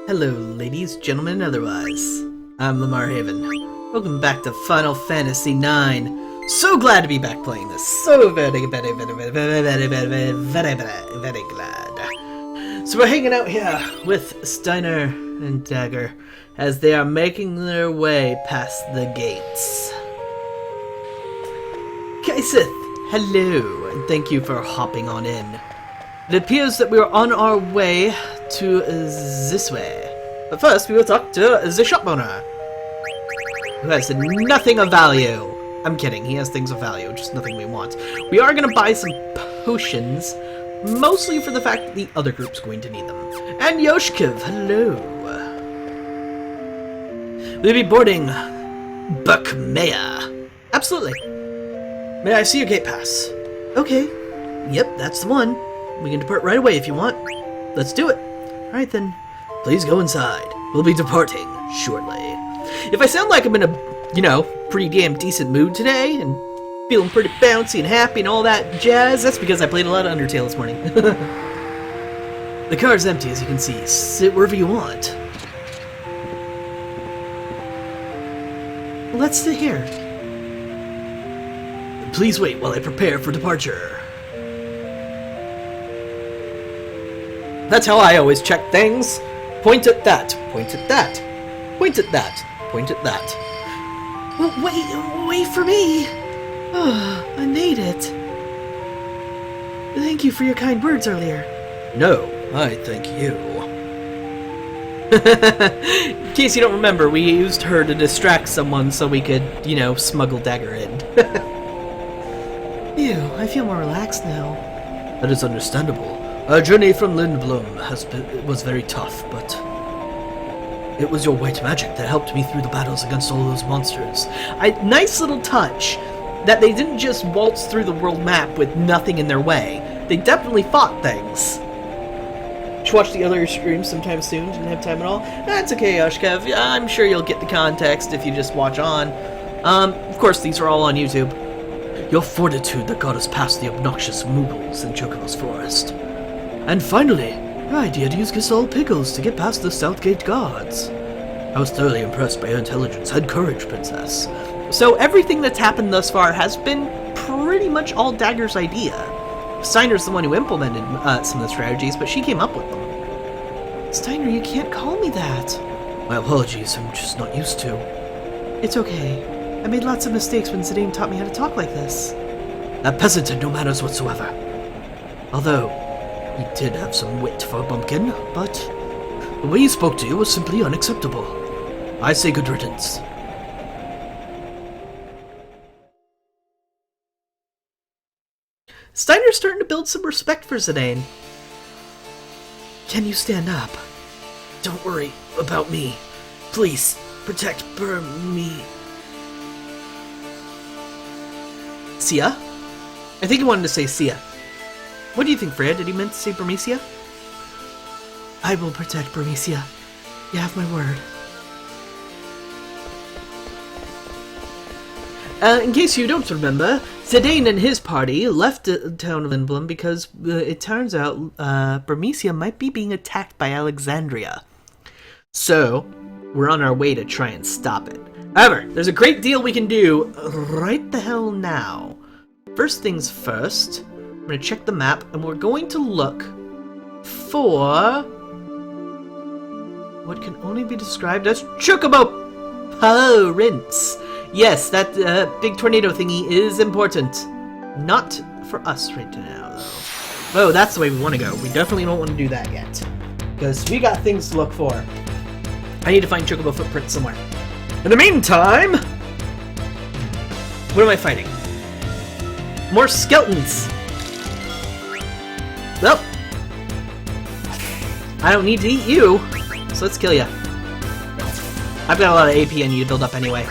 Hello, ladies, gentlemen, and otherwise. I'm Lamar Haven. Welcome back to Final Fantasy IX. So glad to be back playing this. So very glad. So we're hanging out here with Steiner and Dagger as they are making their way past the gates. Kaisith, hello, and thank you for hopping on in. It appears that we are on our way to this way. But first, we will talk to the shop owner, who has nothing of value. I'm kidding, he has things of value, just nothing we want. We are going to buy some potions, mostly for the fact that the other group's going to need them. And Yoshkiv, hello. We'll be boarding Buckmaya. Absolutely. May I see your gate pass? Okay. Yep, that's the one. We can depart right away if you want. Let's do it. Alright then, please go inside. We'll be departing shortly. If I sound like I'm in a, pretty damn decent mood today, and feeling pretty bouncy and happy and all that jazz, that's because I played a lot of Undertale this morning. The car is empty, as you can see. Sit wherever you want. Let's sit here. Please wait while I prepare for departure. That's how I always check things. Point at that, point at that, point at that, point at that. Well, wait for me. Oh, I made it. Thank you for your kind words earlier. No, I thank you. In case you don't remember, we used her to distract someone so we could, smuggle Dagger in. Ew, I feel more relaxed now. That is understandable. Our journey from Lindblom was very tough, but it was your white magic that helped me through the battles against all those monsters. Nice little touch that they didn't just waltz through the world map with nothing in their way. They definitely fought things. Should watch the other streams sometime soon. Didn't have time at all. That's okay, Yoshkev. I'm sure you'll get the context if you just watch on. Of course, these are all on YouTube. Your fortitude that got us past the obnoxious Moogles in Chocobo's forest. And finally, your idea to use Giselle Pickles to get past the Southgate guards. I was thoroughly impressed by your intelligence and courage, Princess. So everything that's happened thus far has been pretty much all Dagger's idea. Steiner's the one who implemented some of the strategies, but she came up with them. Steiner, you can't call me that. My apologies, I'm just not used to. It's okay. I made lots of mistakes when Zidane taught me how to talk like this. That peasant had no manners whatsoever. Although, he did have some wit for a bumpkin, but the way he spoke to you was simply unacceptable. I say good riddance. Steiner's starting to build some respect for Zidane. Can you stand up? Don't worry about me. Please, protect me. Sia? I think he wanted to say Sia. What do you think, Freya? Did he meant to say Burmecia? I will protect Burmecia. You have my word. In case you don't remember, Zidane and his party left the town of Lindblom because it turns out Burmecia might be being attacked by Alexandria. So, we're on our way to try and stop it. However, there's a great deal we can do right the hell now. First things first, I'm going to check the map, and we're going to look for what can only be described as Chocobo Prince. Yes, that big tornado thingy is important. Not for us right now, though. Oh, that's the way we want to go. We definitely don't want to do that yet, because we got things to look for. I need to find Chocobo footprints somewhere. In the meantime, what am I fighting? More skeletons. Well, I don't need to eat you, so let's kill you. I've got a lot of AP I need to build up anyway.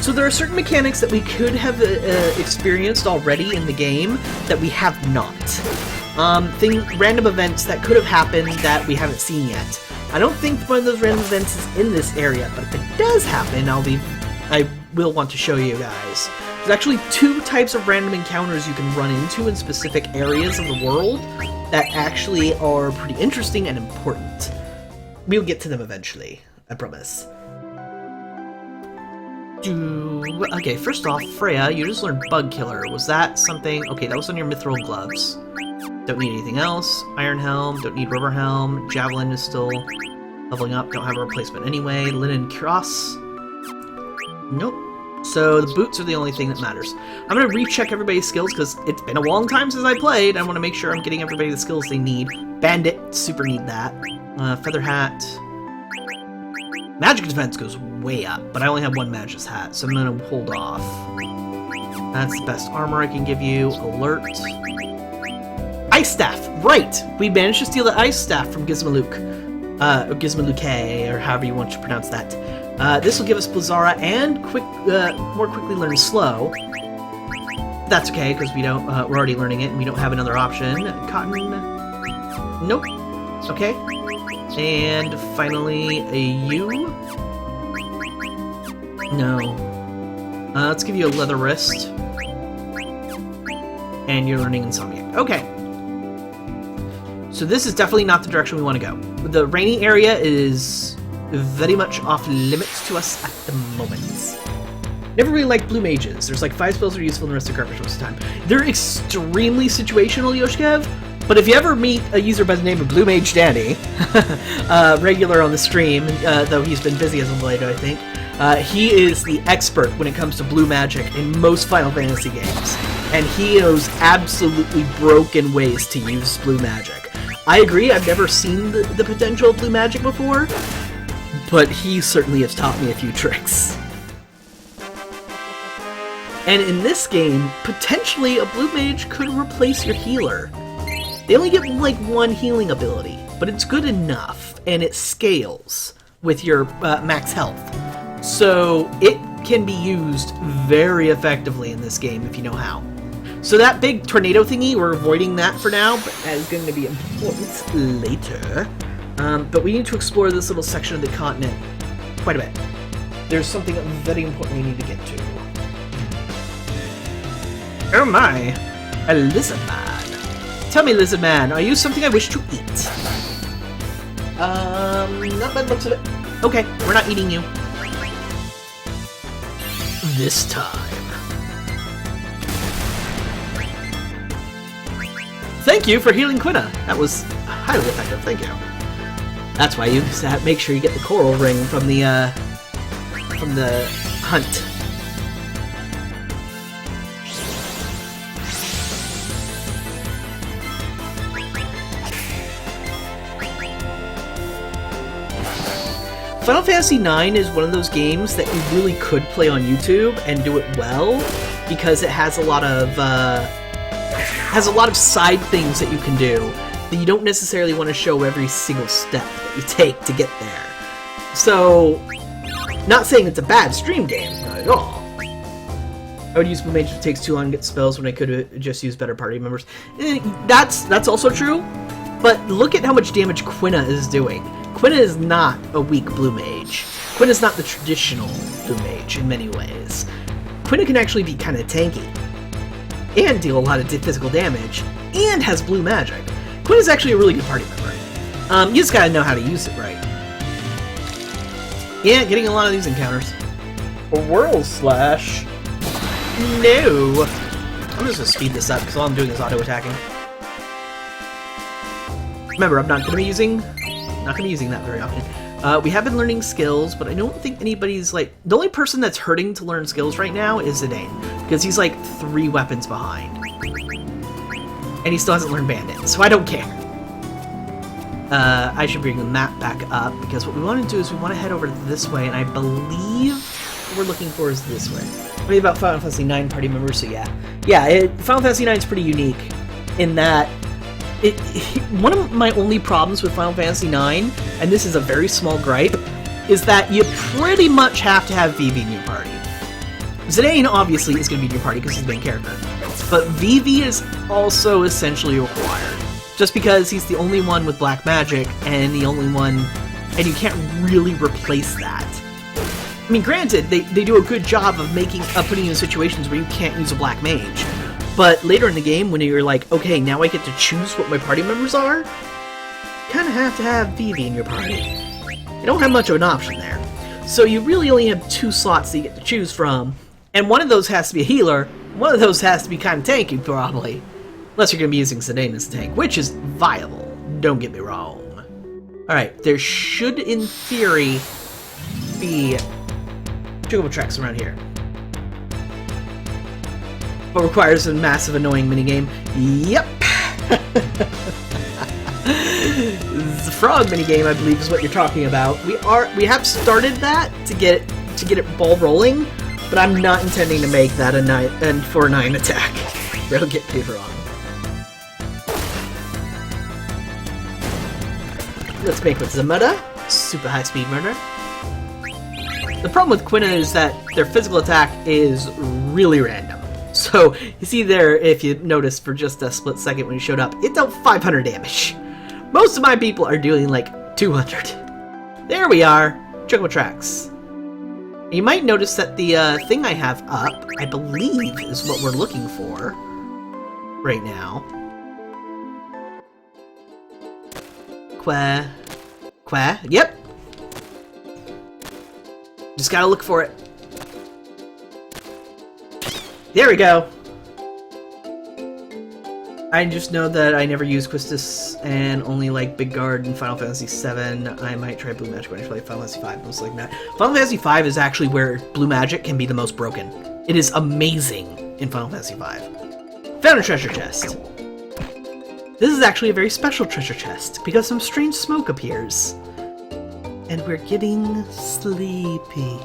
So there are certain mechanics that we could have experienced already in the game that we have not. Random events that could have happened that we haven't seen yet. I don't think one of those random events is in this area, but if it does happen, I will want to show you guys. There's actually two types of random encounters you can run into in specific areas of the world that actually are pretty interesting and important. We'll get to them eventually, I promise. Okay, first off, Freya, you just learned Bug Killer. Was that something? Okay, that was on your Mithril gloves. Don't need anything else. Iron Helm, don't need Rubber Helm. Javelin is still leveling up, don't have a replacement anyway. Linen Cross. Nope. So the boots are the only thing that matters. I'm going to recheck everybody's skills because it's been a long time since I played. I want to make sure I'm getting everybody the skills they need. Bandit, super need that. Feather Hat. Magic defense goes way up, but I only have one Magus hat, so I'm going to hold off. That's the best armor I can give you. Alert. Ice Staff! Right! We managed to steal the Ice Staff from Gizmaluke. Or Gizmaluke, or however you want to pronounce that. This will give us Blizzara and more quickly learn Slow. That's okay, because we don't, we're already learning it, and we don't have another option. Cotton... Nope. Okay. And finally, a U? No. Let's give you a Leather Wrist. And you're learning Insomniac. Okay. So this is definitely not the direction we want to go. The rainy area is very much off limits to us at the moment. Never really liked blue mages. There's like 5 spells that are useful in the rest of garbage most of the time. They're extremely situational, Yoshikev, but if you ever meet a user by the name of Blue Mage Danny, regular on the stream, though he's been busy as of late, I think, he is the expert when it comes to blue magic in most Final Fantasy games, and he knows absolutely broken ways to use blue magic. I agree, I've never seen the potential of blue magic before, but he certainly has taught me a few tricks. And in this game, potentially a blue mage could replace your healer. They only get like 1 healing ability, but it's good enough, and it scales with your max health. So it can be used very effectively in this game if you know how. So that big tornado thingy, we're avoiding that for now, but that is going to be important later. But we need to explore this little section of the continent quite a bit. There's something very important we need to get to. Oh my, a lizard man. Tell me, lizard man, are you something I wish to eat? Not by the looks of it. Okay, we're not eating you. This time. Thank you for healing Quina. That was highly effective, thank you. That's why you make sure you get the coral ring from the hunt. Final Fantasy IX is one of those games that you really could play on YouTube and do it well, because it has a lot of side things that you can do that you don't necessarily want to show every single step that you take to get there. So, not saying it's a bad stream game, not at all. I would use Blue Mage if it takes too long to get spells when I could just use better party members. That's also true, but look at how much damage Quina is doing. Quina is not a weak blue mage. Quina is not the traditional blue mage in many ways. Quina can actually be kind of tanky, and deal a lot of physical damage, and has blue magic. Quina is actually a really good party member. You just gotta know how to use it right. Yeah, getting a lot of these encounters. A Whirl Slash? No! I'm just gonna speed this up, because all I'm doing is auto-attacking. Remember, I'm not gonna be using that very often. We have been learning skills, but I don't think anybody's like... The only person that's hurting to learn skills right now is Zidane, because he's like 3 weapons behind. And he still hasn't learned Bandit, so I don't care. I should bring the map back up, because what we want to do is we want to head over this way, and I believe what we're looking for is this way. Maybe about Final Fantasy IX party members, so yeah. Yeah, Final Fantasy IX is pretty unique in that one of my only problems with Final Fantasy IX, and this is a very small gripe, is that you pretty much have to have Vivi in your party. Zidane obviously is going to be in your party because he's the main character, but Vivi is also essentially required, just because he's the only one with black magic, and the only one, and you can't really replace that. I mean, granted, they do a good job of putting you in situations where you can't use a black mage, but later in the game, when you're like, okay, now I get to choose what my party members are, you kind of have to have Vivi in your party. you don't have much of an option there. So you really only have 2 slots that you get to choose from, and one of those has to be a healer, one of those has to be kind of tanky, probably. Unless you're going to be using Zidane as a tank, which is viable, don't get me wrong. Alright, there should, in theory, be Chocobo tracks around here. But requires a massive, annoying minigame. Yep! The frog minigame, I believe, is what you're talking about. We have started that to get it ball rolling, but I'm not intending to make that a 9 attack. That'll get paid wrong. Let's make with Zamunda. Super high speed murder. The problem with Quina is that their physical attack is really random. So, you see there, if you notice for just a split second when you showed up, it dealt 500 damage. Most of my people are doing like 200. There we are. Chocobo tracks. You might notice that the thing I have up, I believe, is what we're looking for right now. Qua. Yep. Just gotta look for it. There we go. I just know that I never use Quistis and only like Big Guard in Final Fantasy VII. I might try Blue Magic when I play Final Fantasy V, most like that. Final Fantasy V is actually where Blue Magic can be the most broken. It is amazing in Final Fantasy V. Found a treasure chest. This is actually a very special treasure chest because some strange smoke appears. And we're getting sleepy.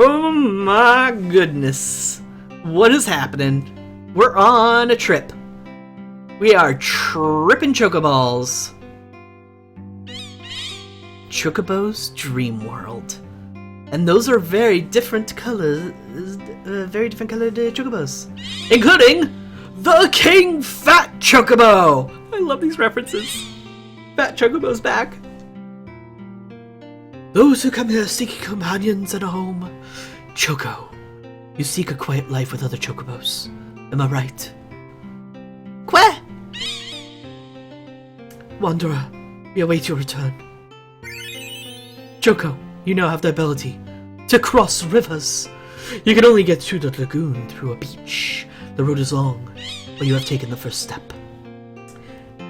Oh my goodness. What is happening? We're on a trip. We are tripping chocoballs. Chocobo's Dream World. And those are very different colors, very different colored chocobos. Including the King Fat Chocobo! I love these references. Fat Chocobo's back. Those who come here seek companions and a home. Choco, you seek a quiet life with other chocobos. Am I right? Quah! Wanderer, we await your return. Choco, you now have the ability to cross rivers. You can only get to the lagoon through a beach. The road is long, but you have taken the first step.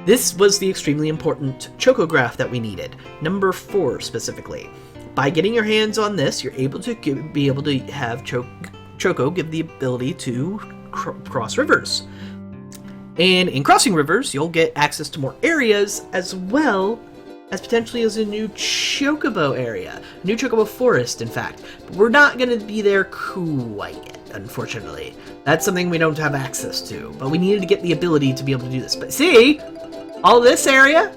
This was the extremely important Chocograph that we needed, number 4 specifically. By getting your hands on this, you're able to be able to have Choco give the ability to cross rivers. And in crossing rivers, you'll get access to more areas, as well as potentially as a new Chocobo area. A new Chocobo forest, in fact. But we're not going to be there quite yet, unfortunately. That's something we don't have access to. But we needed to get the ability to be able to do this. But see, all this area,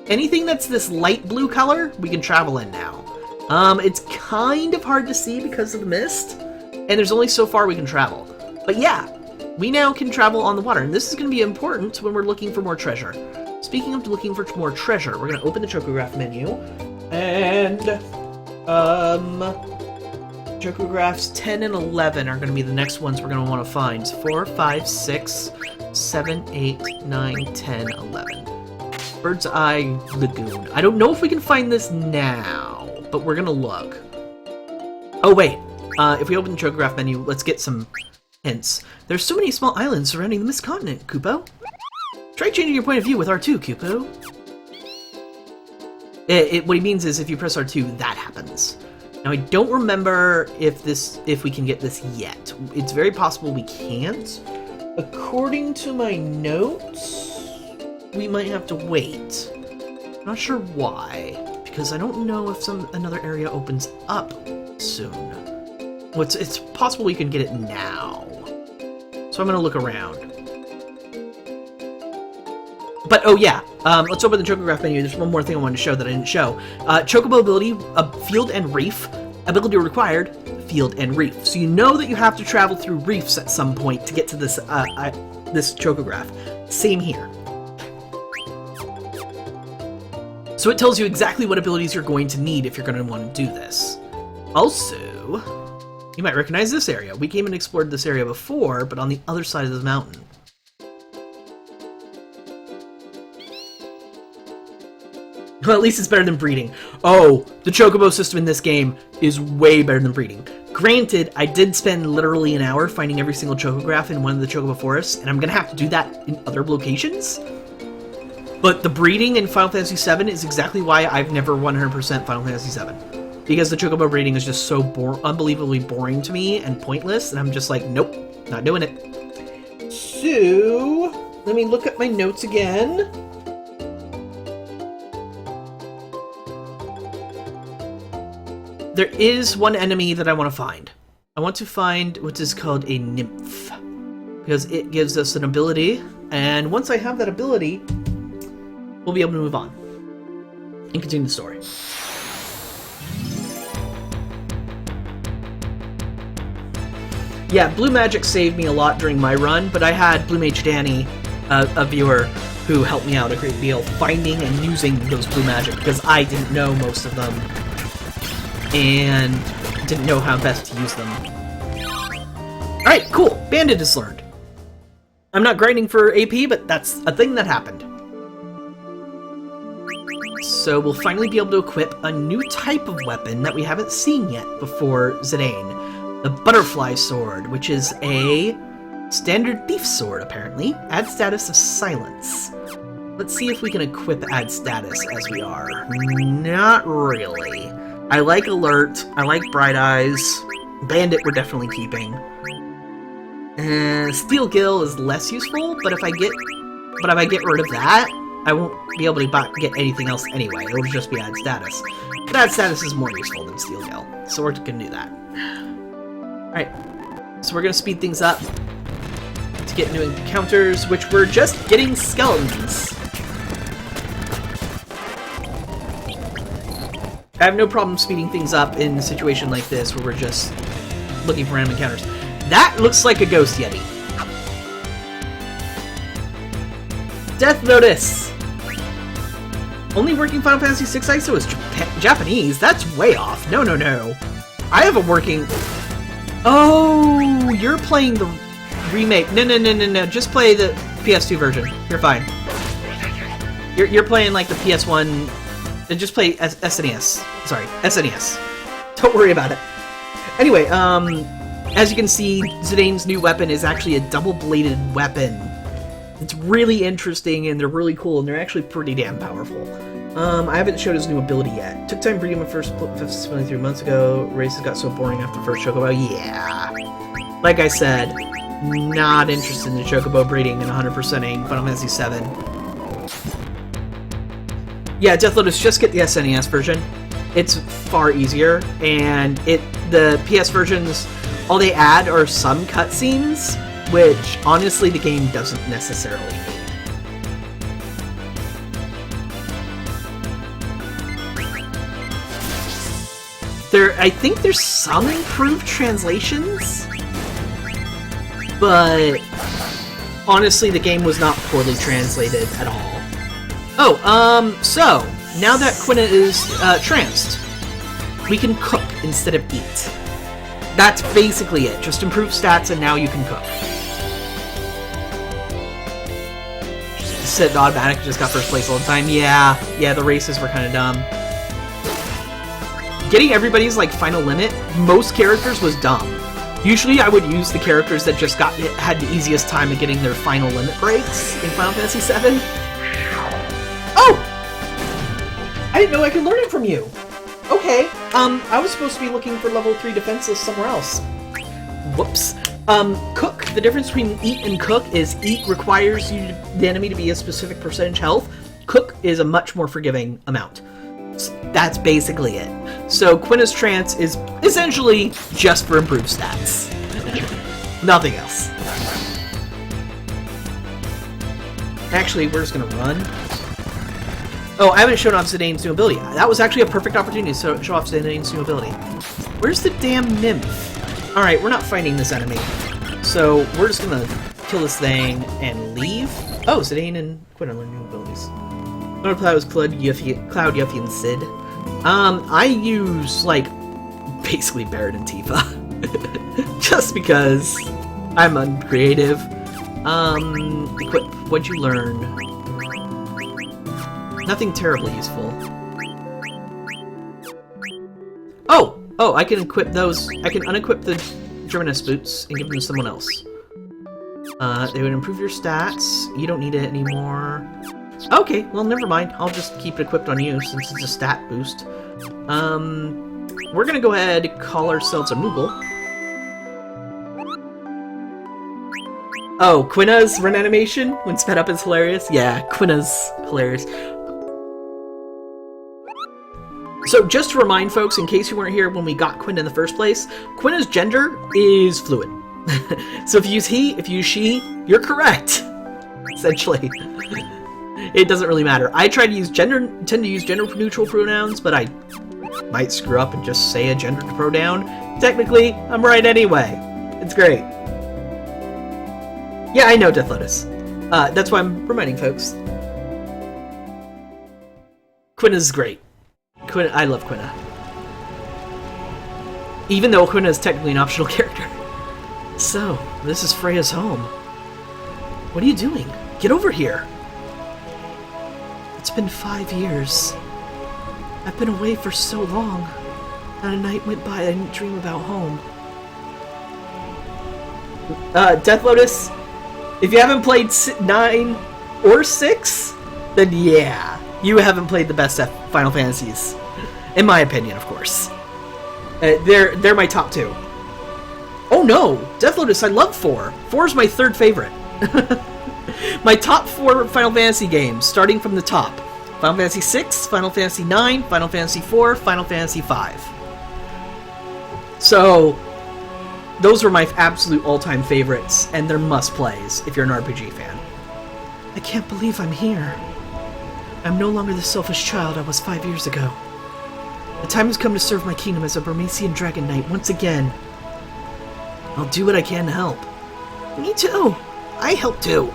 anything that's this light blue color, we can travel in now. It's kind of hard to see because of the mist, and there's only so far we can travel. But yeah, we now can travel on the water, and this is going to be important when we're looking for more treasure. Speaking of looking for more treasure, we're going to open the Chocograph menu, and Chocographs 10 and 11 are going to be the next ones we're going to want to find. 4, 5, 6, 7, 8, 9, 10, 11. Bird's Eye Lagoon. I don't know if we can find this now, but we're going to look. Oh, wait. If we open the Chocograph menu, let's get some hints. There's so many small islands surrounding the Mist Continent, Kupo. Try changing your point of view with R2, Kupo. What he means is if you press R2, that happens. Now, I don't remember if we can get this yet. It's very possible we can't. According to my notes, we might have to wait. I'm not sure why, because I don't know if another area opens up soon. Well, it's possible we can get it now. So I'm going to look around. But, oh yeah, let's open the Chocograph menu. There's one more thing I wanted to show that I didn't show. Chocobo ability, Field and Reef. Ability required, Field and Reef. So you know that you have to travel through reefs at some point to get to this, this Chocograph. Same here. So it tells you exactly what abilities you're going to need if you're going to want to do this. Also, You might recognize this area. We came and explored this area before, but on the other side of the mountain. Well, at least it's better than breeding. Oh, the Chocobo system in this game is way better than breeding. Granted, I did spend literally an hour finding every single Chocograph in one of the Chocobo forests, and I'm gonna have to do that in other locations. But the breeding in Final Fantasy VII is exactly why I've never 100% Final Fantasy VII. Because the Chocobo breeding is just so unbelievably boring to me and pointless, and I'm just like, nope, not doing it. So, let me look at my notes again. There is one enemy that I want to find. I want to find what is called a nymph, because it gives us an ability, and once I have that ability, we'll be able to move on and continue the story. Yeah, Blue Magic saved me a lot during my run, but I had Blue Mage Danny, a viewer, who helped me out a great deal finding and using those Blue Magic, because I didn't know most of them and didn't know how best to use them. Alright, cool. Bandit is learned. I'm not grinding for AP, but that's a thing that happened. So we'll finally be able to equip a new type of weapon that we haven't seen yet before Zidane. The Butterfly Sword, which is a standard thief sword, apparently. Add status of silence. Let's see if we can equip add status as we are. Not really. I like Alert, I like Bright Eyes, Bandit we're definitely keeping. Steel Gill is less useful, but if I get rid of that, I won't be able to get anything else anyway. It'll just be add status. But add status is more useful than Steel Gill, so we're gonna do that. Alright, so we're gonna speed things up to get new encounters, which we're just getting skeletons. I have no problem speeding things up in a situation like this where we're just looking for random encounters. That looks like a Ghost Yeti. Death Notice! Only working Final Fantasy VI ISO is Japanese? That's way off. No, no, no. I have a working... Oh, you're playing the remake. No, no, no, no, no. Just play the PS2 version. You're fine. You're playing like the PS1... Just play SNES. Sorry, SNES. Don't worry about it. Anyway, as you can see, Zidane's new weapon is actually a double-bladed weapon. It's really interesting, and they're really cool, and they're actually pretty damn powerful. I haven't showed his new ability yet. Took time breeding my first 23 months ago. Races got so boring after the first Chocobo. Yeah. Like I said, not interested in the Chocobo breeding and 100%ing Final Fantasy VII. Yeah, Death Lotus, just get the SNES version. It's far easier, and the PS versions, all they add are some cutscenes, which, honestly, the game doesn't necessarily need. I think there's some improved translations, but honestly, the game was not poorly translated at all. Oh, so, now that Quina is, tranced, we can cook instead of eat. That's basically it. Just improve stats and now you can cook. Said automatic just got first place all the time. Yeah, the races were kind of dumb. Getting everybody's, like, final limit, most characters was dumb. Usually I would use the characters that just had the easiest time of getting their final limit breaks in Final Fantasy VII. Oh! I didn't know I could learn it from you. Okay, I was supposed to be looking for level 3 defenseless somewhere else. Whoops. Cook. The difference between eat and cook is eat requires the enemy to be a specific percentage health. Cook is a much more forgiving amount. That's basically it. So Quina's trance is essentially just for improved stats. Nothing else. Actually, we're just gonna run. Oh, I haven't shown off Zidane's new ability. That was actually a perfect opportunity to show off Zidane's new ability. Where's the damn nymph? Alright, we're not fighting this enemy. So, we're just gonna kill this thing and leave. Oh, Zidane and Quina learn new abilities. I'm gonna play with Cloud, Yuffie, and Cid. I use, like, basically Barret and Tifa. Just because I'm uncreative. Equip. What'd you learn? Nothing terribly useful. Oh, I can equip those. I can unequip the Germanus boots and give them to someone else. They would improve your stats. You don't need it anymore. Okay, well, never mind. I'll just keep it equipped on you since it's a stat boost. We're gonna go ahead and call ourselves a Moogle. Oh, Quina's run animation when sped up is hilarious? Yeah, Quina's hilarious. So just to remind folks, in case you weren't here when we got Quina in the first place, Quina's gender is fluid. So if you use he, if you use she, you're correct. Essentially. It doesn't really matter. I tend to use gender neutral pronouns, but I might screw up and just say a gendered pronoun. Technically, I'm right anyway. It's great. Yeah, I know, Death Lotus. That's why I'm reminding folks. Quina's great. I love Quina. Even though Quina is technically an optional character. So, this is Freya's home. What are you doing? Get over here! It's been 5 years. I've been away for so long. Not a night went by I didn't dream about home. Death Lotus, if you haven't played 9 or 6, then yeah, you haven't played the best Final Fantasies. In my opinion, of course. They're my top 2. Oh no! Death Lotus, I love 4. 4 is my 3rd favorite. My top 4 Final Fantasy games, starting from the top. Final Fantasy 6, Final Fantasy 9, Final Fantasy 4, Final Fantasy 5. So, those are my absolute all-time favorites, and they're must-plays if you're an RPG fan. I can't believe I'm here. I'm no longer the selfish child I was 5 years ago. The time has come to serve my kingdom as a Burmesian Dragon Knight once again. I'll do what I can to help. Me too! I help too!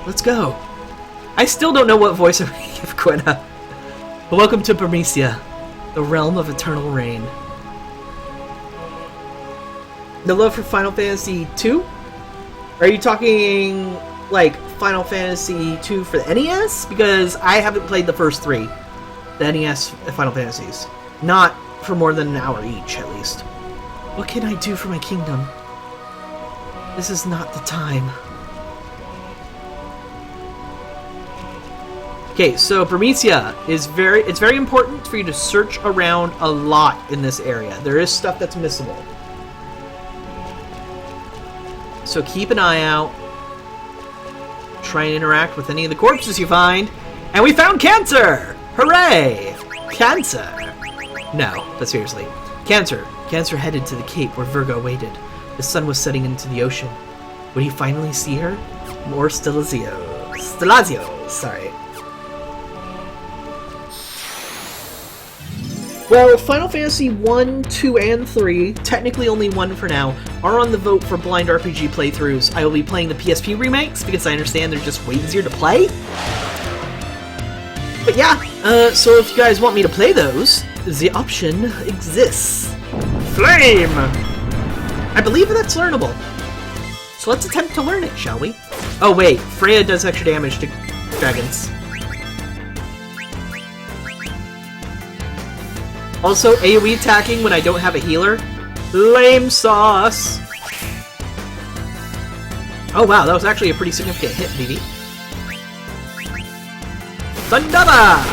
Let's go. I still don't know what voice I'm going to give Quina. But welcome to Burmecia, the realm of eternal reign. The love for Final Fantasy II? Are you talking, like, Final Fantasy II for the NES? Because I haven't played the first 3. The NES Final Fantasies. Not for more than an hour each, at least. What can I do for my kingdom? This is not the time. Okay, so Burmecia is it's very important for you to search around a lot in this area. There is stuff that's missable. So keep an eye out. Try and interact with any of the corpses you find. And we found Cancer! Hooray! Cancer! No, but seriously. Cancer headed to the cape where Virgo waited. The sun was setting into the ocean. Would he finally see her? More Stelazio, sorry. Well, Final Fantasy 1, 2, and 3, technically only 1 for now, are on the vote for blind RPG playthroughs. I will be playing the PSP remakes because I understand they're just way easier to play. But yeah, so if you guys want me to play those, the option exists. Flame! I believe that's learnable. So let's attempt to learn it, shall we? Oh wait, Freya does extra damage to dragons. Also, AoE attacking when I don't have a healer. Lame sauce! Oh wow, that was actually a pretty significant hit, BB. Thundaba!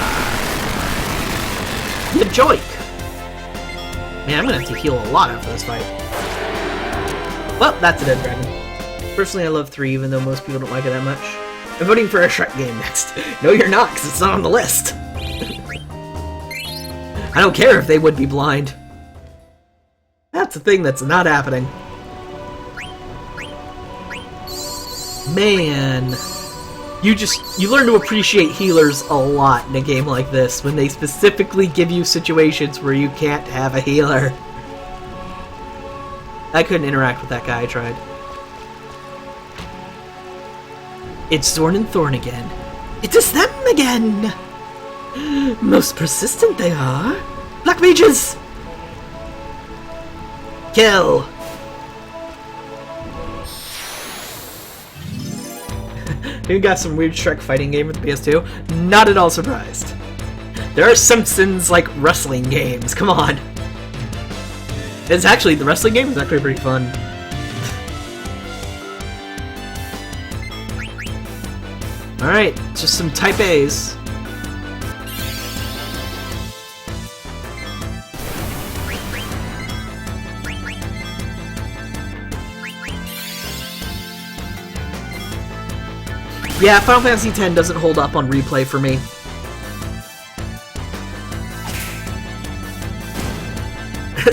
The joik! Man, I'm gonna have to heal a lot after this fight. Well, that's a dead dragon. Personally, I love 3, even though most people don't like it that much. I'm voting for a Shrek game next. No, you're not, because it's not on the list. I don't care if they would be blind. That's a thing that's not happening. Man. You learn to appreciate healers a lot in a game like this, when they specifically give you situations where you can't have a healer. I couldn't interact with that guy, I tried. It's Zorn and Thorn again. It is them again! Most persistent they are. Black mages! Kill! You got some weird Shrek fighting game with the PS2? Not at all surprised. There are Simpsons, like, wrestling games. Come on. It's actually, the wrestling game is actually pretty fun. Alright, just some Type A's. Yeah, Final Fantasy X doesn't hold up on replay for me.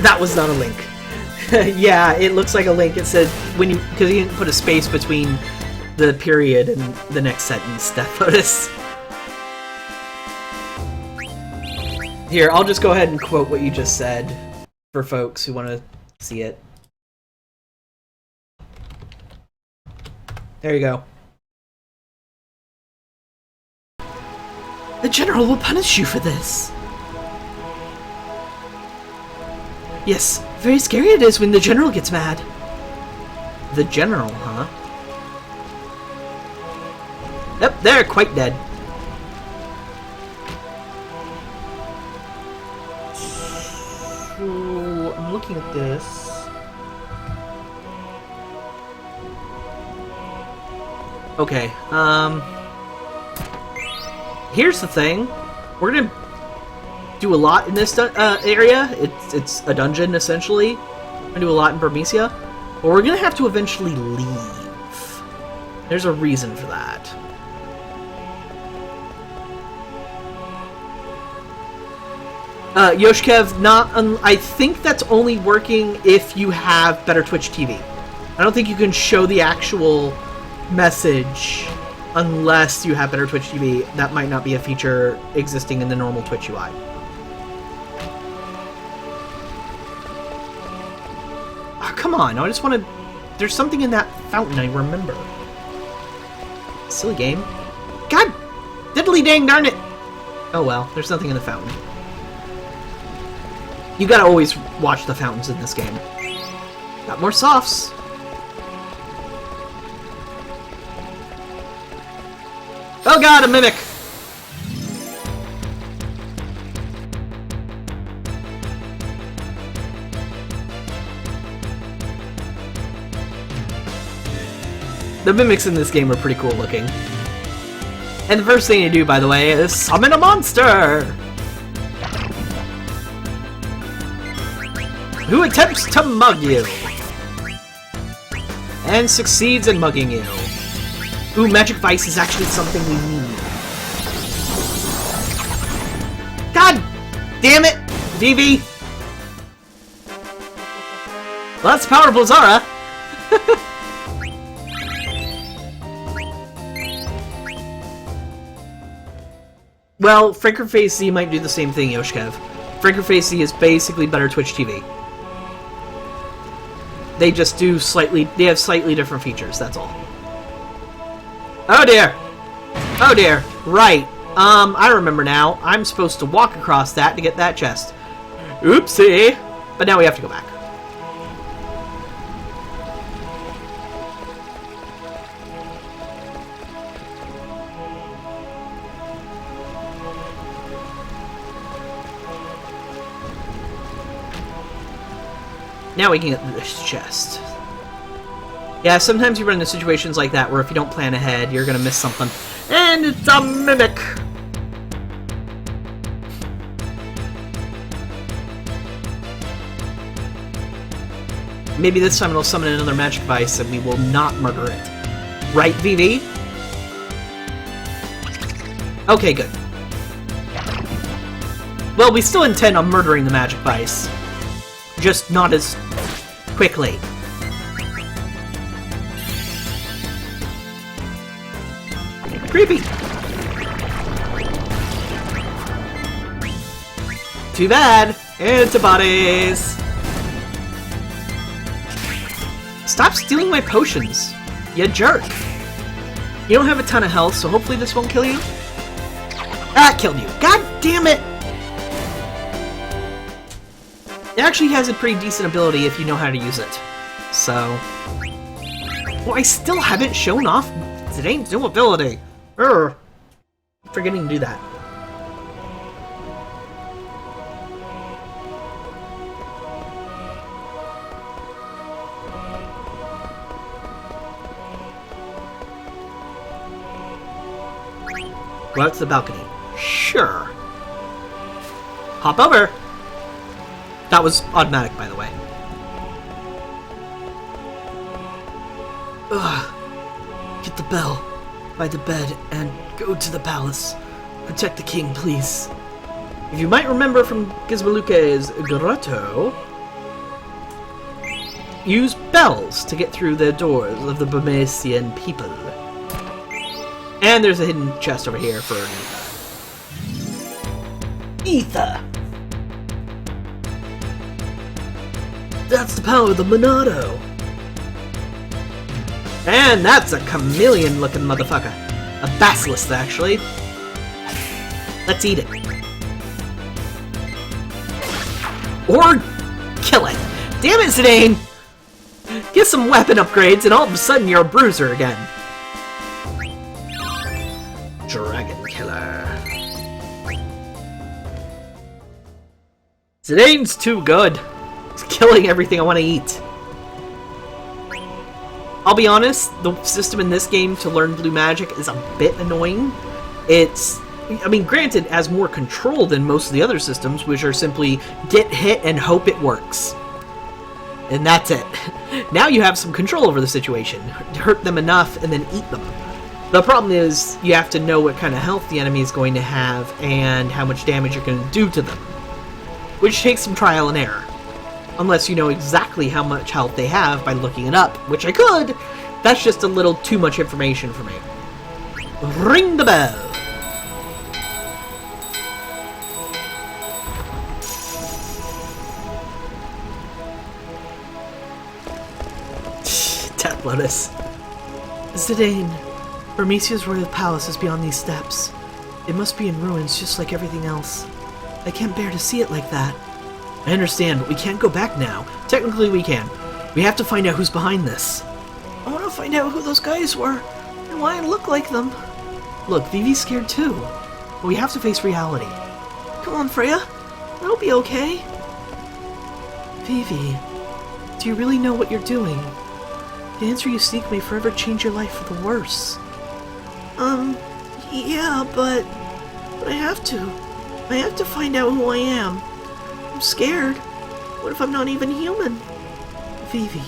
That was not a link. Yeah, it looks like a link. It said when you, because he didn't put a space between the period and the next sentence. Death Lotus. Here, I'll just go ahead and quote what you just said for folks who want to see it. There you go. The General will punish you for this. Yes, very scary it is when the General gets mad. The General, huh? Yep, they're quite dead. So, I'm looking at this. Okay, here's the thing. We're gonna do a lot in this area. It's a dungeon, essentially. We're gonna do a lot in Burmecia. But we're gonna have to eventually leave. There's a reason for that. Yoshkev, I think that's only working if you have better Twitch TV. I don't think you can show the actual message unless you have better Twitch TV. That might not be a feature existing in the normal Twitch UI. Oh, come on, I just want to... There's something in that fountain I remember. Silly game. God! Diddly dang darn it! Oh well, there's nothing in the fountain. You gotta always watch the fountains in this game. Got more softs. Oh god, a mimic! The mimics in this game are pretty cool looking. And the first thing you do, by the way, is summon a monster! Who attempts to mug you! And succeeds in mugging you. Ooh, Magic Vice is actually something we need. God damn it, Vivi! Well, that's powerful, Zara! Well, Frankerface Z might do the same thing, Yoshkev. Frankerface Z is basically better Twitch TV. They just do they have slightly different features, that's all. Oh dear! Oh dear, right. I remember now. I'm supposed to walk across that to get that chest. Oopsie! But now we have to go back. Now we can get this chest. Yeah, sometimes you run into situations like that where if you don't plan ahead, you're gonna miss something. And it's a mimic! Maybe this time it'll summon another Magic Vice and we will not murder it. Right, Vivi? Okay, good. Well, we still intend on murdering the Magic Vice. Just not as quickly. Creepy! Too bad! Antibodies! Stop stealing my potions, you jerk! You don't have a ton of health, so hopefully this won't kill you. Ah, it killed you. God damn it! It actually has a pretty decent ability if you know how to use it. So... Well, I still haven't shown off Zidane's new ability. Forgetting to do that. Go out to the balcony. Sure. Hop over. That was automatic, by the way. Ugh. Get the bell by the bed and go to the palace. Protect the king, please. If you might remember from Gizmaluke's grotto, use bells to get through the doors of the Burmesian people. And there's a hidden chest over here for ether. That's the power of the Monado. And that's a chameleon-looking motherfucker. A basilisk, actually. Let's eat it. Or kill it. Damn it, Zidane! Get some weapon upgrades and all of a sudden you're a bruiser again. Dragon Killer. Zidane's too good. It's killing everything I want to eat. I'll be honest, the system in this game to learn blue magic is a bit annoying. I mean, granted, it has more control than most of the other systems, which are simply get hit and hope it works. And that's it. Now you have some control over the situation. Hurt them enough and then eat them. The problem is, you have to know what kind of health the enemy is going to have and how much damage you're going to do to them. Which takes some trial and error. Unless you know exactly how much health they have by looking it up, which I could. That's just a little too much information for me. Ring the bell! Death Lotus. Zidane, Burmesia's royal palace is beyond these steps. It must be in ruins just like everything else. I can't bear to see it like that. I understand, but we can't go back now. Technically we can. We have to find out who's behind this. I want to find out who those guys were, and why I look like them. Look, Vivi's scared too. But we have to face reality. Come on, Freya. It'll be okay. Vivi, do you really know what you're doing? The answer you seek may forever change your life for the worse. Yeah, but I have to. I have to find out who I am. I'm scared. What if I'm not even human? Vivi.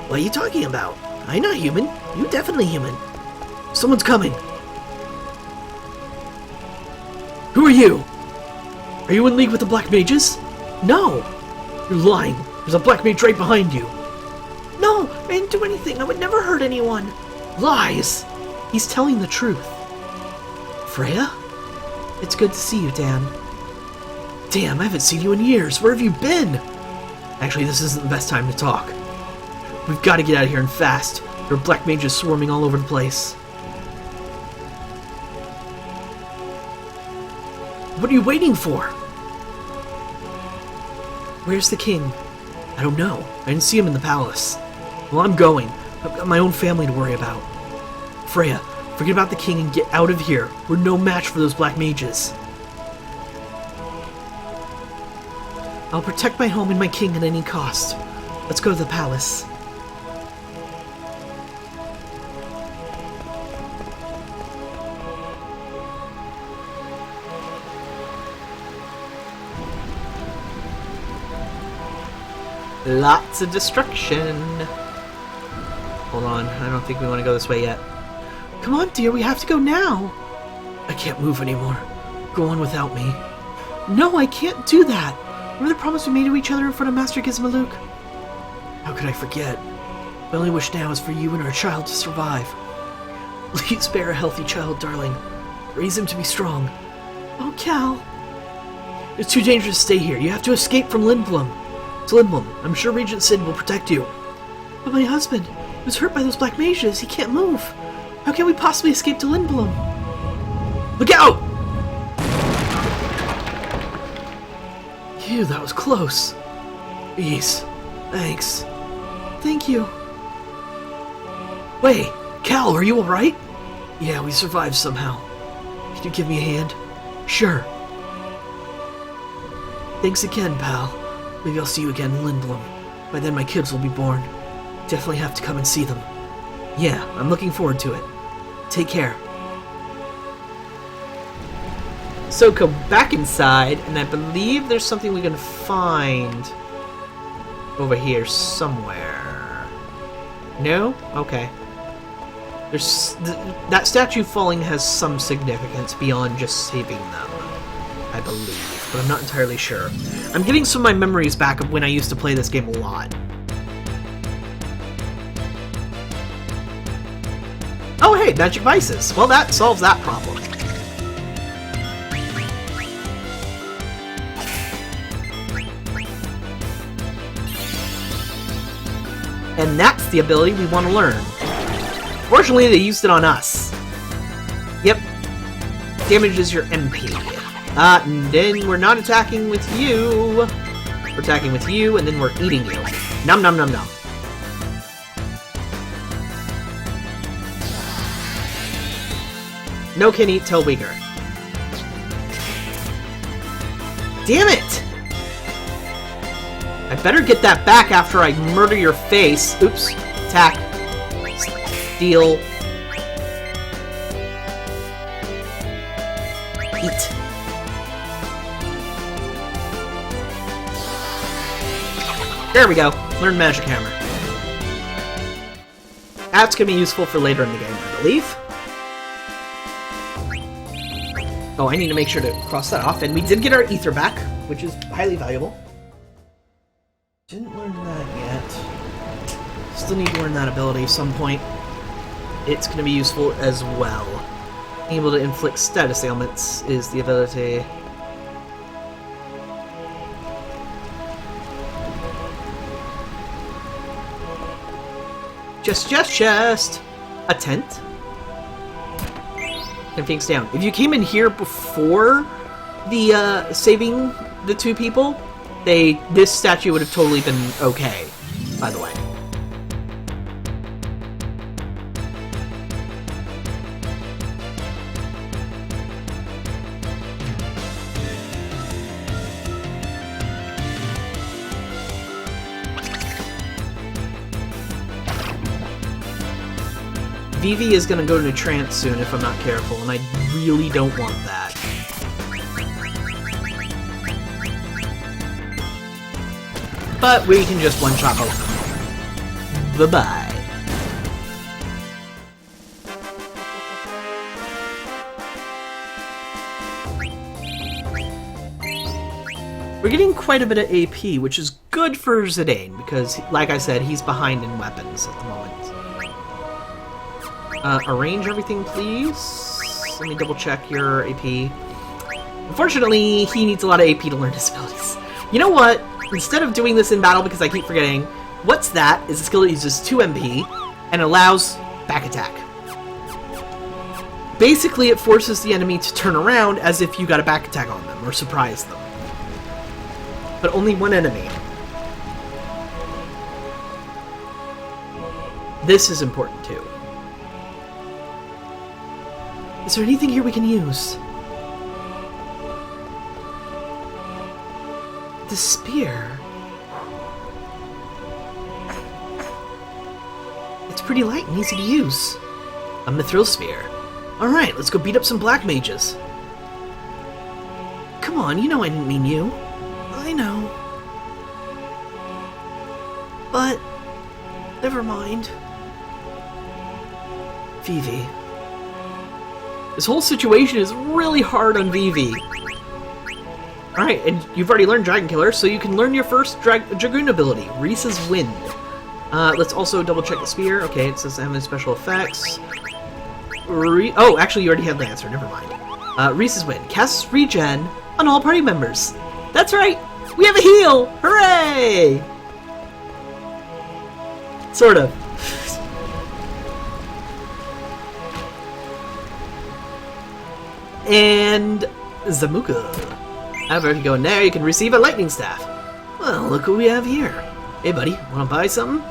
What are you talking about? I'm not human. You're definitely human. Someone's coming. Who are you? Are you in league with the Black Mages? No. You're lying. There's a Black Mage right behind you. No, I didn't do anything. I would never hurt anyone. Lies. He's telling the truth. Freya? It's good to see you, Dan. Damn, I haven't seen you in years. Where have you been? Actually, this isn't the best time to talk. We've got to get out of here and fast. There are Black Mages swarming all over the place. What are you waiting for? Where's the king? I don't know. I didn't see him in the palace. Well, I'm going. I've got my own family to worry about. Freya, forget about the king and get out of here. We're no match for those Black Mages. I'll protect my home and my king at any cost. Let's go to the palace. Lots of destruction. Hold on, I don't think we want to go this way yet. Come on, dear, we have to go now. I can't move anymore. Go on without me. No, I can't do that. Remember the promise we made to each other in front of Master Gizmaluk? How could I forget? My only wish now is for you and our child to survive. Please spare a healthy child, darling. Raise him to be strong. Oh, Cal. It's too dangerous to stay here. You have to escape from Lindblum. To Lindblum. I'm sure Regent Sid will protect you. But my husband was hurt by those Black Mages. He can't move. How can we possibly escape to Lindblum? Look out! Phew, that was close. Jeez. Thanks. Thank you. Wait, Cal, are you alright? Yeah, we survived somehow. Can you give me a hand? Sure. Thanks again, pal. Maybe I'll see you again in Lindblom. By then my kids will be born. Definitely have to come and see them. Yeah, I'm looking forward to it. Take care. So go back inside, and I believe there's something we can find over here somewhere. No? Okay. There's that statue falling has some significance beyond just saving them, I believe, but I'm not entirely sure. I'm getting some of my memories back of when I used to play this game a lot. Oh hey, magic vices. Well, that solves that problem. And that's the ability we want to learn. Fortunately, they used it on us. Yep. Damages your MP. And then we're not attacking with you. We're attacking with you, and then we're eating you. Nom nom nom nom. No can eat till weaker. Damn it! I better get that back after I murder your face. Oops. Attack. Steal. Eat. There we go. Learn Magic Hammer. That's going to be useful for later in the game, I believe. Oh, I need to make sure to cross that off. And we did get our ether back, which is highly valuable. Didn't learn that yet. Still need to learn that ability at some point. It's going to be useful as well. Being able to inflict status ailments is the ability. Chest. A tent. And things down. If you came in here before the saving the two people, this statue would have totally been okay, by the way. Vivi is going to go into trance soon if I'm not careful, and I really don't want that. But we can just one-shot both of them. Bye-bye. We're getting quite a bit of AP, which is good for Zidane, because, like I said, he's behind in weapons at the moment. Arrange everything, please. Let me double-check your AP. Unfortunately, he needs a lot of AP to learn his abilities. You know what? Instead of doing this in battle, because I keep forgetting, what's that is a skill that uses 2 MP and allows back attack. Basically, it forces the enemy to turn around as if you got a back attack on them, or surprise them. But only one enemy. This is important, too. Is there anything here we can use? The spear. It's pretty light and easy to use. A mithril spear. Alright, let's go beat up some black mages. Come on, you know I didn't mean you. I know. But, never mind. Vivi. This whole situation is really hard on Vivi. Alright, and you've already learned Dragon Killer, so you can learn your first Dragoon ability, Reese's Wind. Let's also double check the spear. Okay, it says having special effects. Oh, actually you already had the answer, never mind. Reese's Wind. Casts regen on all party members. That's right! We have a heal! Hooray! Sort of. And Zamuka. However, if you go in there, you can receive a lightning staff. Well, look what we have here. Hey, buddy, wanna buy something?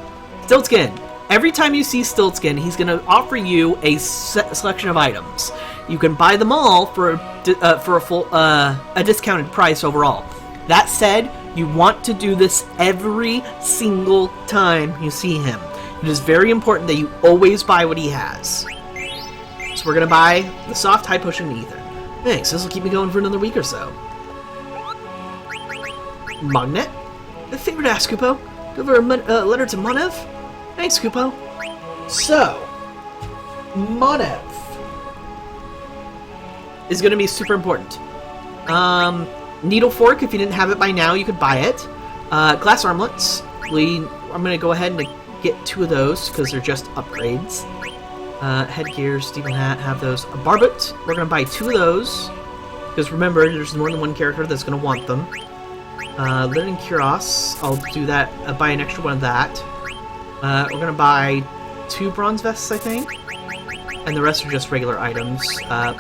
Stiltskin. Every time you see Stiltskin, he's gonna offer you a selection of items. You can buy them all for a discounted price overall. That said, you want to do this every single time you see him. It is very important that you always buy what he has. So we're gonna buy the soft high potion and ether. Thanks, this will keep me going for another week or so. Magnet? The favor to ask, Kupo. Deliver a letter to Monev? Thanks, Kupo. So, Monev is going to be super important. Needle Fork, if you didn't have it by now, you could buy it. Glass Armlets. I'm going to go ahead and get 2 of those, because they're just upgrades. Headgear, Steven Hat, have those. A Barbet, we're going to buy 2 of those, because remember, there's more than one character that's going to want them. Linen Cuirass, I'll do that, buy an extra one of that. We're gonna buy 2 bronze vests, I think. And the rest are just regular items.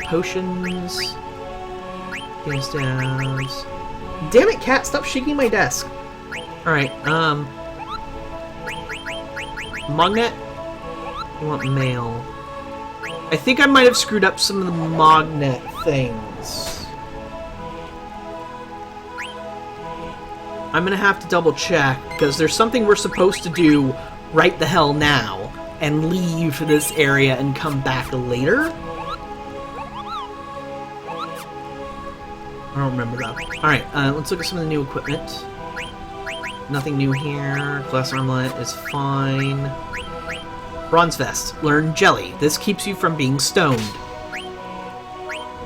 Potions. Games downs. Damn it, cat, stop shaking my desk. Alright, Magnet. You want mail. I think I might have screwed up some of the Magnet things. I'm gonna have to double check, because there's something we're supposed to do right the hell now, and leave this area and come back later? I don't remember that. Alright, let's look at some of the new equipment. Nothing new here. Glass Armlet is fine. Bronze Vest. Learn Jelly. This keeps you from being stoned.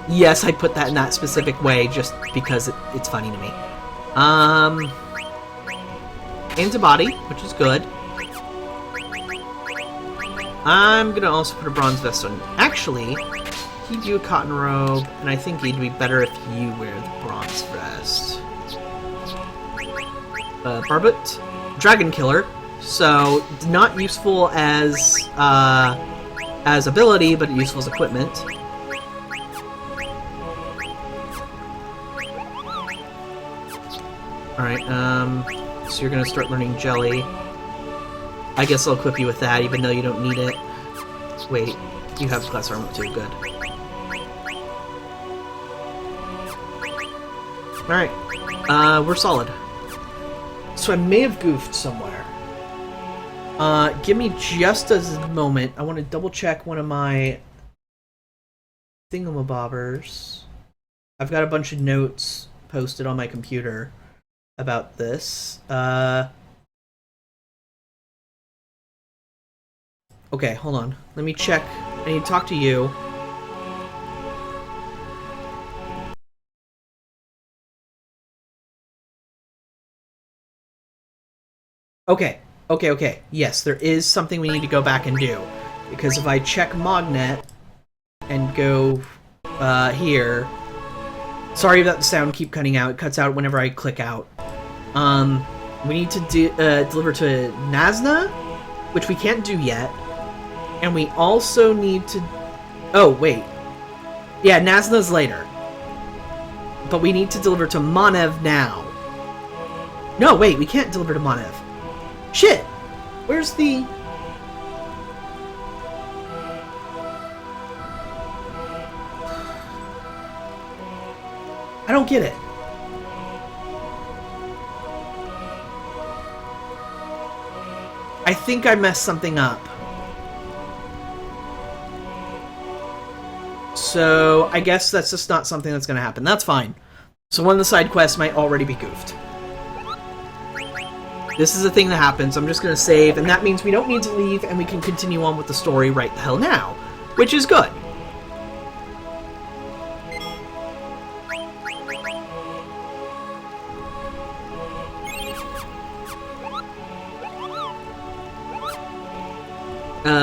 Yes, I put that in that specific way, just because it's funny to me. Antibody, which is good. I'm gonna also put a bronze vest on. Actually, he'd do a cotton robe, and I think it'd be better if you wear the bronze vest. Barbet, Dragon Killer. So, not useful as ability, but useful as equipment. Alright, so you're gonna start learning Jelly. I guess I'll equip you with that, even though you don't need it. Wait, you have Glass Armlet too, good. Alright, we're solid. So I may have goofed somewhere. Give me just a moment. I want to double check one of my thingamabobbers. I've got a bunch of notes posted on my computer about this. Okay, hold on. Let me check. I need to talk to you. Okay. Yes, there is something we need to go back and do. Because if I check Magnet and go here... Sorry about the sound keep cutting out. It cuts out whenever I click out. We need to deliver to Nazna, which we can't do yet. And we also need to... Oh, wait. Yeah, Nazna's later. But we need to deliver to Monev now. No, wait, we can't deliver to Monev. Shit! Where's the... I don't get it. I think I messed something up. So, I guess that's just not something that's going to happen. That's fine. So one of the side quests might already be goofed. This is a thing that happens. I'm just going to save, and that means we don't need to leave, and we can continue on with the story right the hell now. Which is good.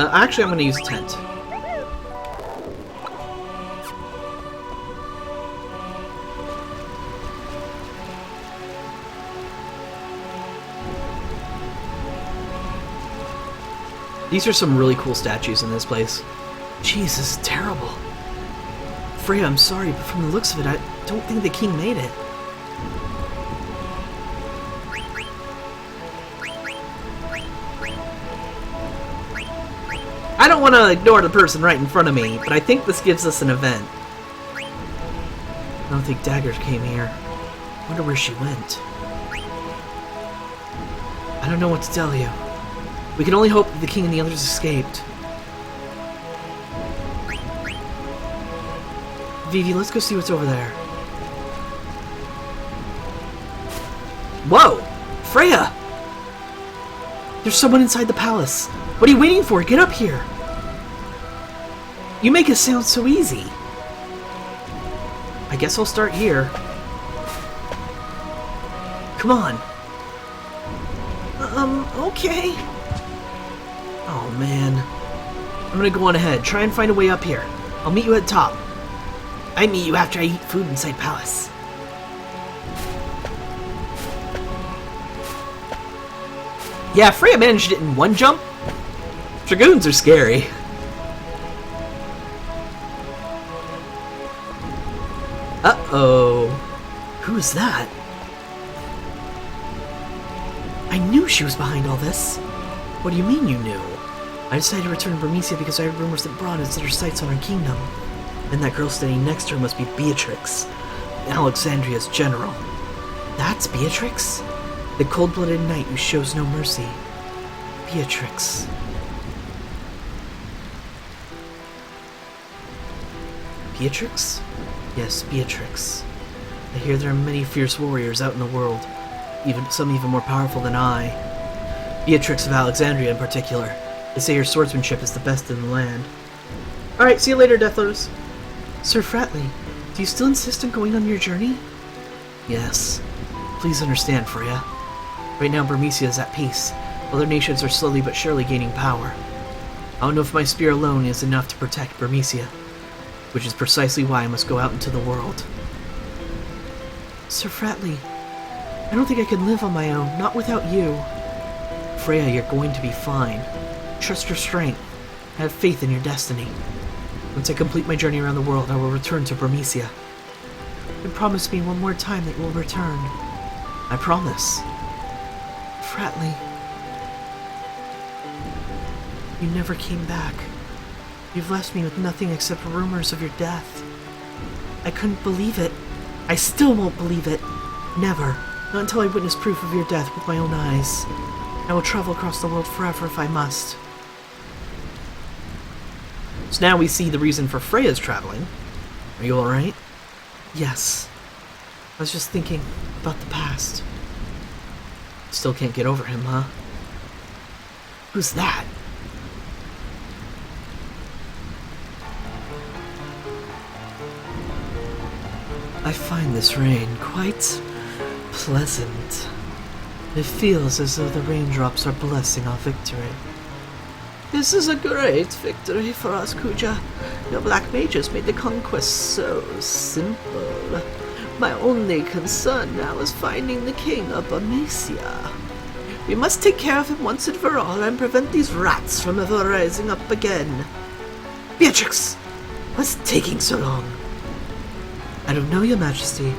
Actually, I'm going to use a tent. These are some really cool statues in this place. Jeez, this is terrible. Freya, I'm sorry, but from the looks of it, I don't think the king made it. I don't want to ignore the person right in front of me, but I think this gives us an event. I don't think Daggers came here. Wonder where she went. I don't know what to tell you. We can only hope that the king and the others escaped. Vivi, let's go see what's over there. Whoa! Freya! There's someone inside the palace. What are you waiting for? Get up here! You make it sound so easy. I guess I'll start here. Come on. Okay. Oh, man. I'm gonna go on ahead. Try and find a way up here. I'll meet you at the top. I meet you after I eat food inside palace. Yeah, Freya managed it in one jump. Dragoons are scary. Uh-oh. Who's that? I knew she was behind all this. What do you mean you knew? I decided to return to Burmecia because I heard rumors that Braun had set her sights on our kingdom. And that girl standing next to her must be Beatrix, Alexandria's general. That's Beatrix? The cold-blooded knight who shows no mercy. Beatrix. Beatrix? Yes, Beatrix. I hear there are many fierce warriors out in the world, some even more powerful than I. Beatrix of Alexandria in particular. They say her swordsmanship is the best in the land. Alright, see you later, Deathlows. Sir Fratley, do you still insist on going on your journey? Yes. Please understand, Freya. Right now, Burmecia is at peace. Other nations are slowly but surely gaining power. I don't know if my spear alone is enough to protect Burmecia, which is precisely why I must go out into the world. Sir Fratley, I don't think I can live on my own, not without you. Freya, you're going to be fine. Trust your strength. Have faith in your destiny. Once I complete my journey around the world, I will return to Burmecia. And promise me one more time that you will return. I promise. Fratley. You never came back. You've left me with nothing except rumors of your death. I couldn't believe it. I still won't believe it. Never. Not until I witness proof of your death with my own eyes. I will travel across the world forever if I must. So now we see the reason for Freya's traveling. Are you alright? Yes. I was just thinking about the past. Still can't get over him, huh? Who's that? I find this rain quite pleasant. It feels as though the raindrops are blessing our victory. This is a great victory for us, Kuja. Your black mages made the conquest so simple. My only concern now is finding the king of Burmecia. We must take care of him once and for all and prevent these rats from ever rising up again. Beatrix! What's taking so long? I don't know, Your Majesty.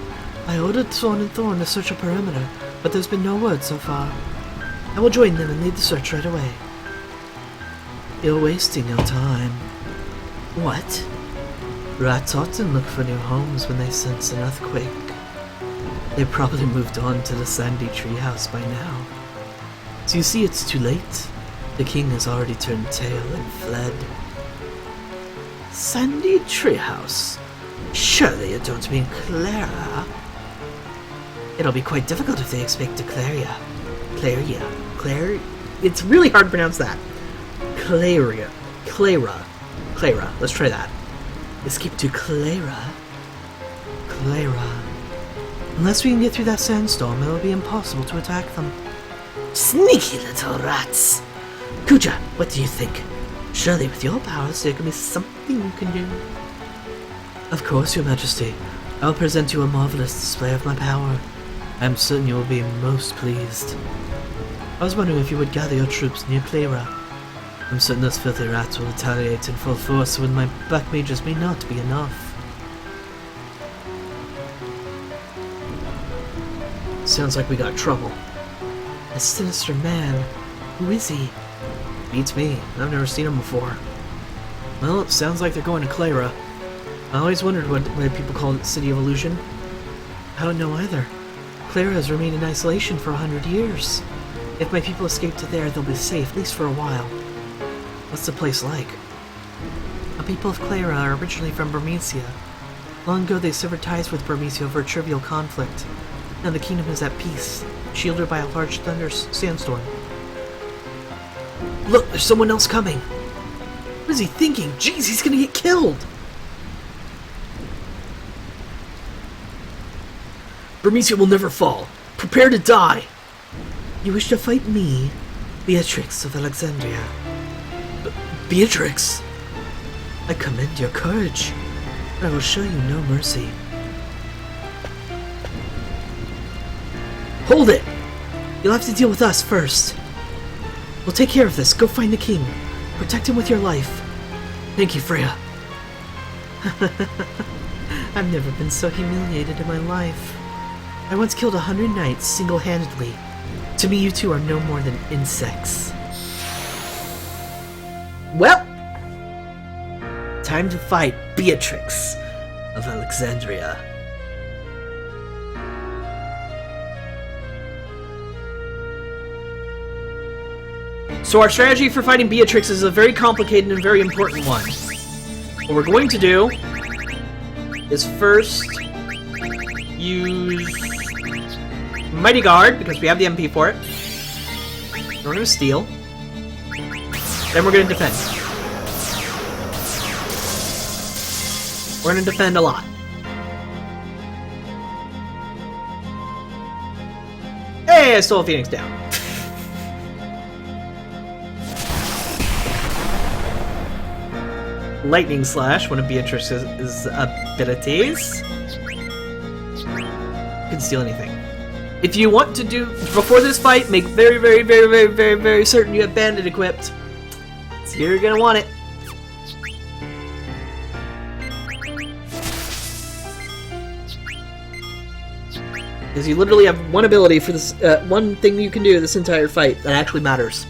I ordered Thorn and Thorn to search a perimeter, but there's been no word so far. I will join them and lead the search right away. You're wasting your time. What? Rats often look for new homes when they sense an earthquake. They probably moved on to the Sandy Treehouse by now. So you see, it's too late. The king has already turned tail and fled. Sandy Treehouse? Surely you don't mean Clara? It'll be quite difficult if they expect to Claria. It's really hard to pronounce that. Clara. Let's try that. Escape to Clara. Unless we can get through that sandstorm, it'll be impossible to attack them. Sneaky little rats! Kuja, what do you think? Surely with your powers there can be something you can do. Of course, Your Majesty. I'll present you a marvelous display of my power. I am certain you will be most pleased. I was wondering if you would gather your troops near Clara. I'm certain those filthy rats will retaliate in full force when my black mages may not be enough. Sounds like we got trouble. A sinister man. Who is he? Beats me. I've never seen him before. Well, it sounds like they're going to Clara. I always wondered why people call it City of Illusion. I don't know either. Clara has remained in isolation for 100 years. If my people escape to there, they'll be safe, at least for a while. What's the place like? The people of Clara are originally from Burmecia. Long ago, they severed ties with Burmecia over a trivial conflict. Now the kingdom is at peace, shielded by a large sandstorm. Look, there's someone else coming! What is he thinking? Jeez, he's gonna get killed! Burmecia will never fall. Prepare to die! You wish to fight me, Beatrix of Alexandria? Beatrix? I commend your courage, but I will show you no mercy. Hold it! You'll have to deal with us first. We'll take care of this. Go find the king. Protect him with your life. Thank you, Freya. I've never been so humiliated in my life. I once killed 100 knights single-handedly. To me, you two are no more than insects. Well, time to fight Beatrix of Alexandria. So our strategy for fighting Beatrix is a very complicated and very important one. What we're going to do is first use Mighty Guard, because we have the MP for it. Then we're going to steal. Then we're going to defend. We're going to defend a lot. Hey, I stole a Phoenix down. Lightning Slash, one of Beatrix's abilities. You can steal anything. If you want to do, before this fight, make very certain you have Bandit equipped. So you're gonna want it. Because you literally have one ability for this, one thing you can do this entire fight that actually matters.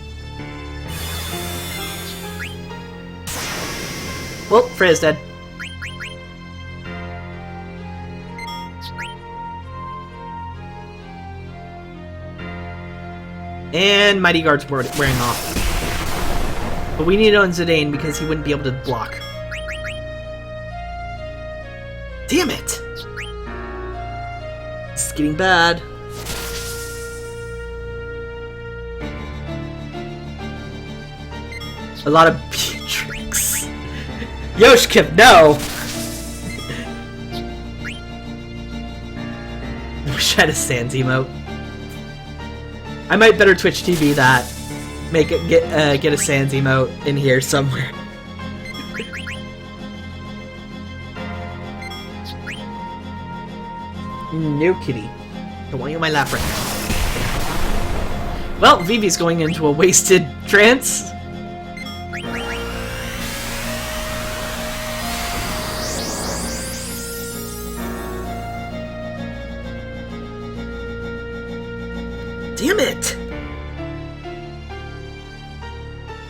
Well, Freya's dead. And Mighty Guard's wearing off. But we need it on Zidane because he wouldn't be able to block. Damn it! This is getting bad. A lot of Beatrix. Yoshkip, no! I wish I had a Sans emote. I might better Twitch TV that. Make it get a Sans emote in here somewhere. No kitty. Don't want you in my lap right now. Well, Vivi's going into a wasted trance. Damn it!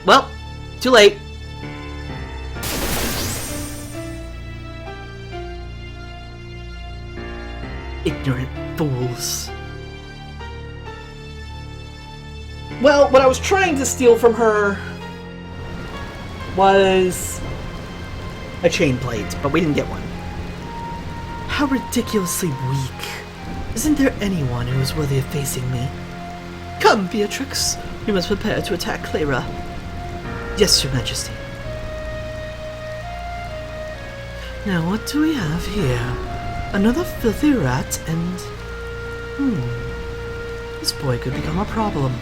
Well, too late. Ignorant fools. Well, what I was trying to steal from her was a chain plate, but we didn't get one. How ridiculously weak. Isn't there anyone who is worthy of facing me? Come, Beatrix. We must prepare to attack Clara. Yes, Your Majesty. Now, what do we have here? Another filthy rat and... This boy could become a problem.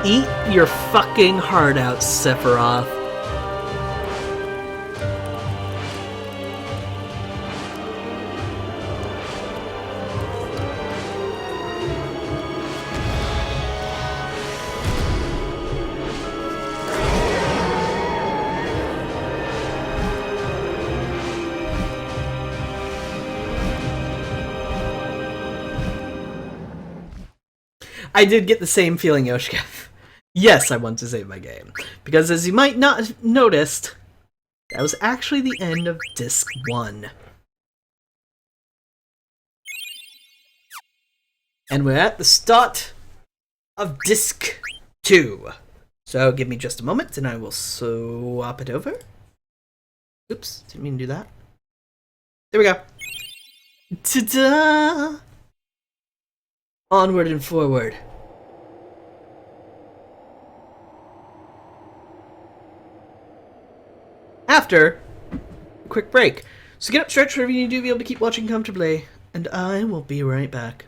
Eat your fucking heart out, Sephiroth. I did get the same feeling, Yoshikev. Yes, I want to save my game. Because as you might not have noticed, that was actually the end of Disc 1. And we're at the start of Disc 2. So give me just a moment and I will swap it over. Oops, didn't mean to do that. There we go. Ta-da! Onward and forward. After a quick break. So get up, stretch, whatever you need to do, be able to keep watching comfortably. And I will be right back.